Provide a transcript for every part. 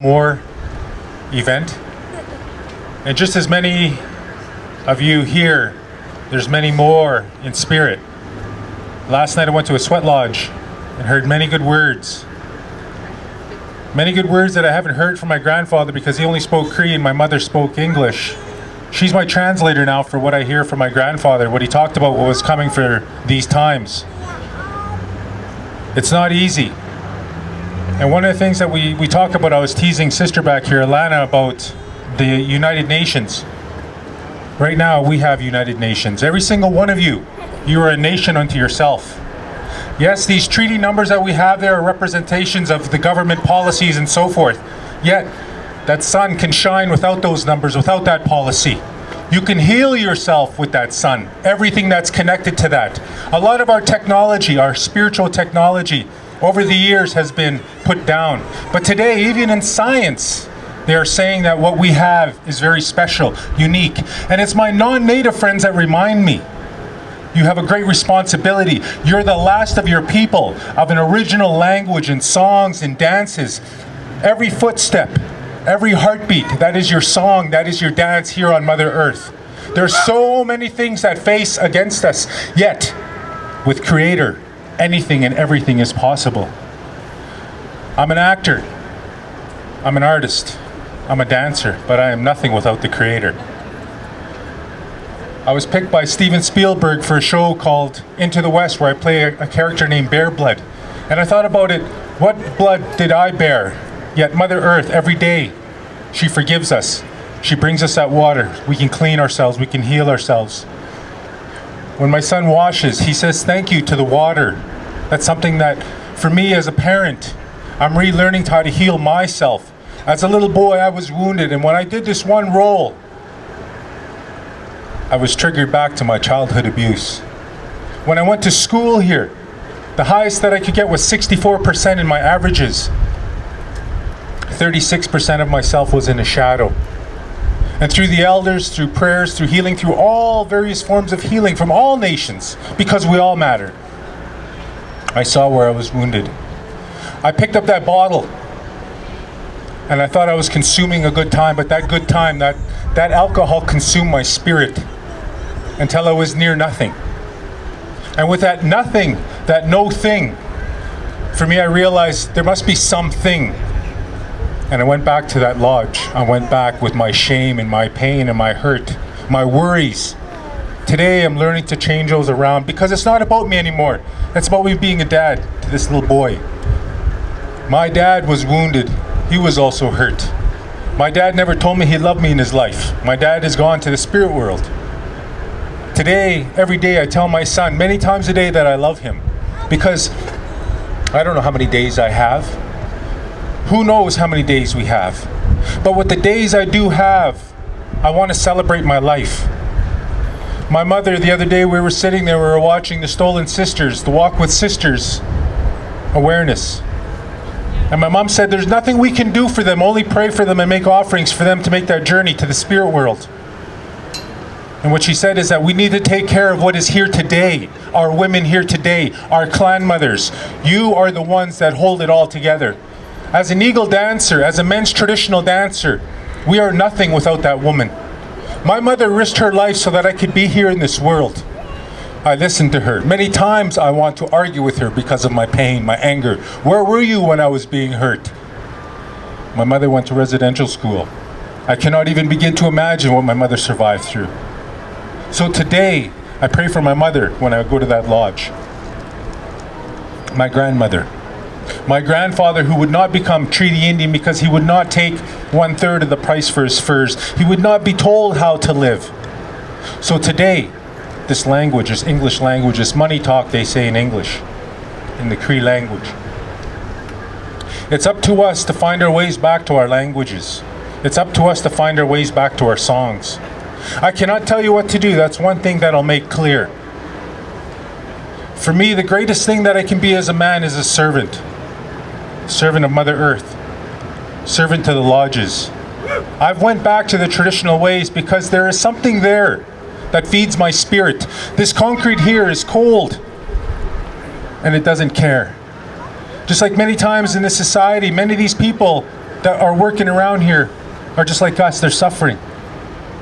more event. And just as many of you here, there's many more in spirit. Last night I went to a sweat lodge and heard many good words. Many good words that I haven't heard from my grandfather because he only spoke Cree and my mother spoke English. She's my translator now for what I hear from my grandfather, what he talked about, what was coming for these times. It's not easy. And one of the things that we talk about, I was teasing sister back here, Alana, about the United Nations. Right now we have United Nations. Every single one of you, you are a nation unto yourself. Yes, these treaty numbers that we have there are representations of the government policies and so forth. Yet, that sun can shine without those numbers, without that policy. You can heal yourself with that sun, everything that's connected to that. A lot of our technology, our spiritual technology, over the years has been put down. But today, even in science, they are saying that what we have is very special, unique. And it's my non-native friends that remind me, you have a great responsibility. You're the last of your people, of an original language and songs and dances. Every footstep, every heartbeat, that is your song, that is your dance here on Mother Earth. There's so many things that face against us, yet with Creator, anything and everything is possible. I'm an actor, I'm an artist, I'm a dancer, but I am nothing without the Creator. I was picked by Steven Spielberg for a show called Into the West, where I play a character named Bear Blood. And I thought about it, what blood did I bear? Yet Mother Earth, every day, she forgives us. She brings us that water. We can clean ourselves, we can heal ourselves. When my son washes, he says thank you to the water. That's something that, for me as a parent, I'm relearning how to heal myself. As a little boy, I was wounded, and when I did this one role, I was triggered back to my childhood abuse. When I went to school here, the highest that I could get was 64% in my averages. 36% of myself was in a shadow. And through the elders, through prayers, through healing, through all various forms of healing from all nations, because we all matter, I saw where I was wounded. I picked up that bottle and I thought I was consuming a good time, but that good time, that alcohol consumed my spirit until I was near nothing. And with that nothing, that no thing, for me I realized there must be something. And I went back to that lodge. I went back with my shame and my pain and my hurt, my worries. Today I'm learning to change those around because it's not about me anymore. It's about me being a dad to this little boy. My dad was wounded. He was also hurt. My dad never told me he loved me in his life. My dad is gone to the spirit world. Today, every day I tell my son many times a day that I love him because I don't know how many days I have. Who knows how many days we have? But with the days I do have, I want to celebrate my life. My mother, the other day we were sitting there, we were watching the Stolen Sisters, the Walk with Sisters awareness. And my mom said there's nothing we can do for them, only pray for them and make offerings for them to make that journey to the spirit world. And what she said is that we need to take care of what is here today, our women here today, our clan mothers. You are the ones that hold it all together. As an eagle dancer, as a men's traditional dancer, we are nothing without that woman. My mother risked her life so that I could be here in this world. I listened to her. Many times I want to argue with her because of my pain, my anger. Where were you when I was being hurt? My mother went to residential school. I cannot even begin to imagine what my mother survived through. So today, I pray for my mother when I go to that lodge. My grandmother. My grandfather, who would not become Treaty Indian because he would not take 1/3 of the price for his furs. He would not be told how to live. So today, this language, this English language, this money talk they say in English, in the Cree language. It's up to us to find our ways back to our languages. It's up to us to find our ways back to our songs. I cannot tell you what to do. That's one thing that I'll make clear. For me, the greatest thing that I can be as a man is a servant. Servant of Mother Earth. Servant to the lodges. I've went back to the traditional ways because there is something there that feeds my spirit. This concrete here is cold and it doesn't care. Just like many times in this society, many of these people that are working around here are just like us. They're suffering,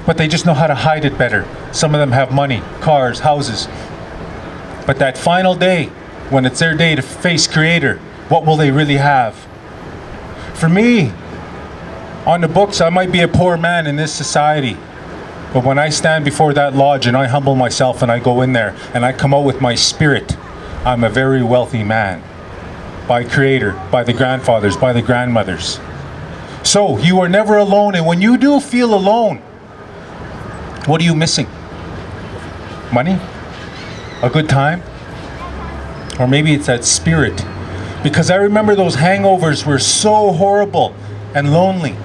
but they just know how to hide it better. Some of them have money, cars, houses. But that final day, when it's their day to face Creator, what will they really have? For me, on the books, I might be a poor man in this society. But when I stand before that lodge and I humble myself and I go in there and I come out with my spirit, I'm a very wealthy man. By Creator, by the grandfathers, by the grandmothers. So, you are never alone, and when you do feel alone, what are you missing? Money? A good time? Or maybe it's that spirit. Because I remember those hangovers were so horrible and lonely.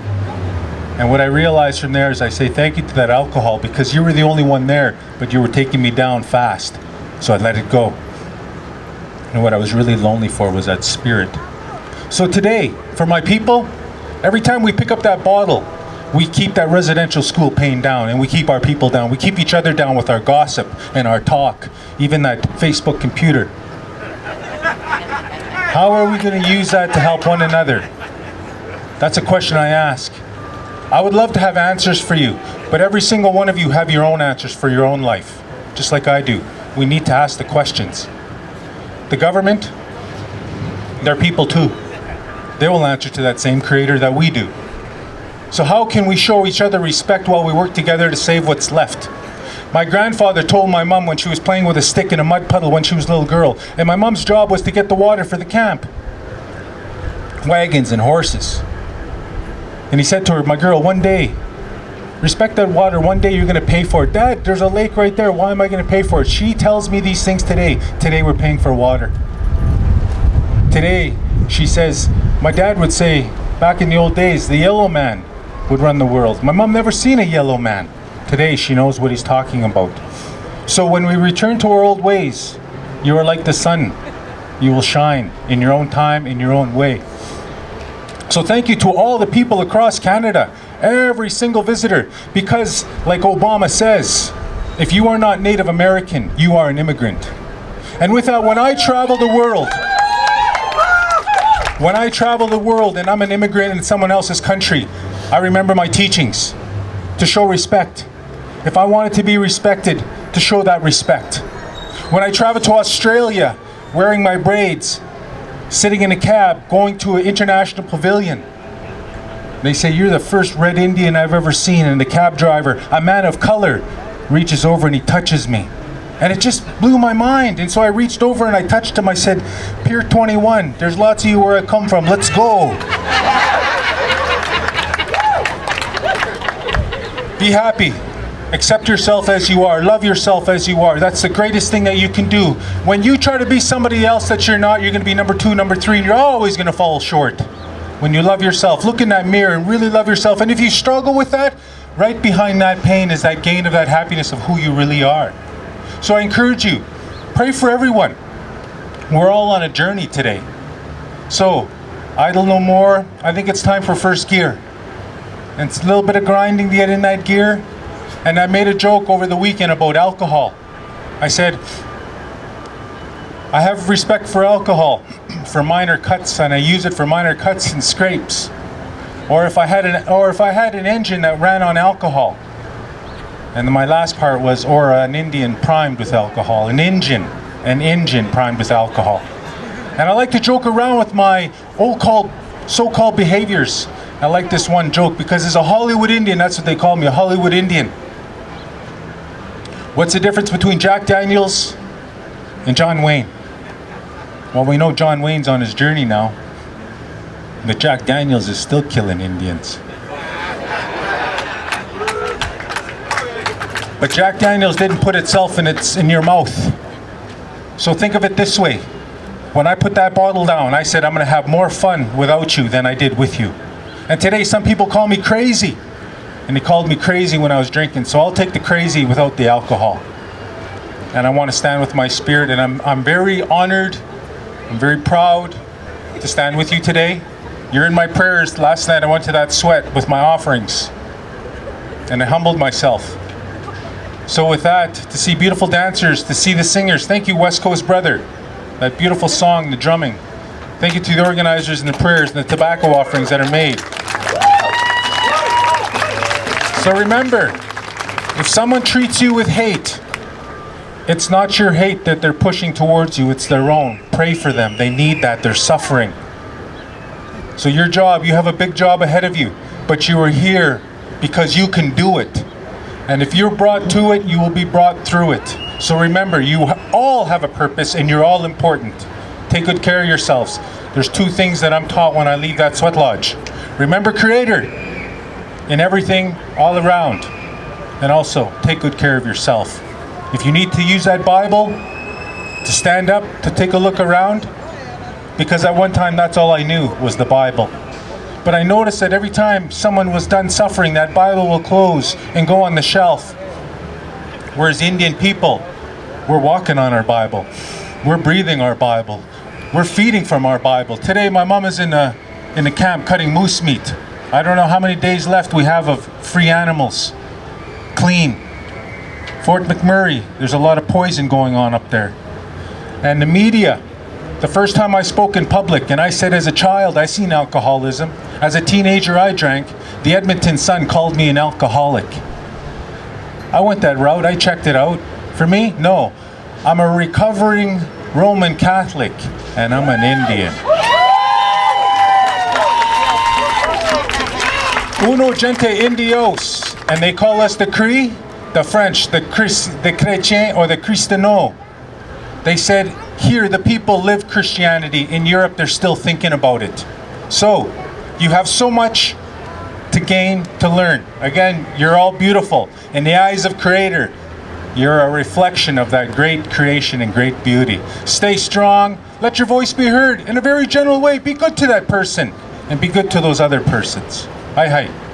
And what I realized from there is I say thank you to that alcohol, because you were the only one there, but you were taking me down fast. So I let it go. And what I was really lonely for was that spirit. So today, for my people, every time we pick up that bottle, we keep that residential school pain down, and we keep our people down. We keep each other down with our gossip and our talk, even that Facebook computer. How are we going to use that to help one another? That's a question I ask. I would love to have answers for you, but every single one of you have your own answers for your own life, just like I do. We need to ask the questions. The government, they're people too. They will answer to that same Creator that we do. So how can we show each other respect while we work together to save what's left? My grandfather told my mom when she was playing with a stick in a mud puddle when she was a little girl, and my mom's job was to get the water for the camp. Wagons and horses. And he said to her, my girl, one day, respect that water, one day you're going to pay for it. Dad, there's a lake right there, why am I going to pay for it? She tells me these things today. Today we're paying for water. Today, she says, my dad would say, back in the old days, the yellow man would run the world. My mom never seen a yellow man. Today, she knows what he's talking about. So when we return to our old ways, you are like the sun. You will shine in your own time, in your own way. So thank you to all the people across Canada, every single visitor, because like Obama says, if you are not Native American, you are an immigrant. And with that, when I travel the world and I'm an immigrant in someone else's country, I remember my teachings to show respect. If I wanted to be respected, to show that respect. When I travel to Australia, wearing my braids, sitting in a cab, going to an international pavilion, they say, you're the first red Indian I've ever seen, and the cab driver, a man of color, reaches over and he touches me. And it just blew my mind. And so I reached over and I touched him. I said, Pier 21, there's lots of you where I come from. Let's go. Be happy. Accept yourself as you are. Love yourself as you are. That's the greatest thing that you can do. When you try to be somebody else that you're not, you're going to be number 2, number 3, and you're always going to fall short. When you love yourself, look in that mirror and really love yourself. And if you struggle with that, right behind that pain is that gain of that happiness of who you really are. So I encourage you, pray for everyone. We're all on a journey today. So, idle no more. I think it's time for first gear. And it's a little bit of grinding to get in that gear. And I made a joke over the weekend about alcohol. I said, I have respect for alcohol for minor cuts, and I use it for minor cuts and scrapes. Or if I had an engine that ran on alcohol. And my last part was, or an Indian primed with alcohol. An engine primed with alcohol. And I like to joke around with my so-called behaviors. I like this one joke because as a Hollywood Indian, that's what they call me, a Hollywood Indian. What's the difference between Jack Daniels and John Wayne? Well, we know John Wayne's on his journey now, but Jack Daniels is still killing Indians. But Jack Daniels didn't put itself in your mouth. So think of it this way. When I put that bottle down, I said I'm going to have more fun without you than I did with you. And today some people call me crazy. And they called me crazy when I was drinking. So I'll take the crazy without the alcohol. And I want to stand with my spirit. And I'm very honored. I'm very proud to stand with you today. You're in my prayers. Last night I went to that sweat with my offerings. And I humbled myself. So with that, to see beautiful dancers, to see the singers, thank you West Coast Brother. That beautiful song, the drumming. Thank you to the organizers and the prayers and the tobacco offerings that are made. So remember, if someone treats you with hate, it's not your hate that they're pushing towards you, it's their own. Pray for them. They need that. They're suffering. So your job, you have a big job ahead of you, but you are here because you can do it. And if you're brought to it, you will be brought through it. So remember, you all have a purpose and you're all important. Take good care of yourselves. There's two things that I'm taught when I leave that sweat lodge. Remember Creator in everything all around. And also, take good care of yourself. If you need to use that Bible to stand up, to take a look around, because at one time that's all I knew was the Bible. But I noticed that every time someone was done suffering, that Bible will close and go on the shelf. Whereas Indian people, we're walking on our Bible. We're breathing our Bible. We're feeding from our Bible. Today my mom is in a camp cutting moose meat. I don't know how many days left we have of free animals. Clean. Fort McMurray, there's a lot of poison going on up there. And the media, the first time I spoke in public, and I said as a child I seen alcoholism. As a teenager I drank. The Edmonton Sun called me an alcoholic. I went that route, I checked it out. For me, no. I'm a recovering Roman Catholic, and I'm an Indian. Uno gente indios, and they call us the Cree, the French, the Chrétien, or the Christiano. They said, here the people live Christianity. In Europe, they're still thinking about it. So, you have so much to gain, to learn. Again, you're all beautiful. In the eyes of Creator, you're a reflection of that great creation and great beauty. Stay strong. Let your voice be heard in a very gentle way. Be good to that person and be good to those other persons. Hi, hi.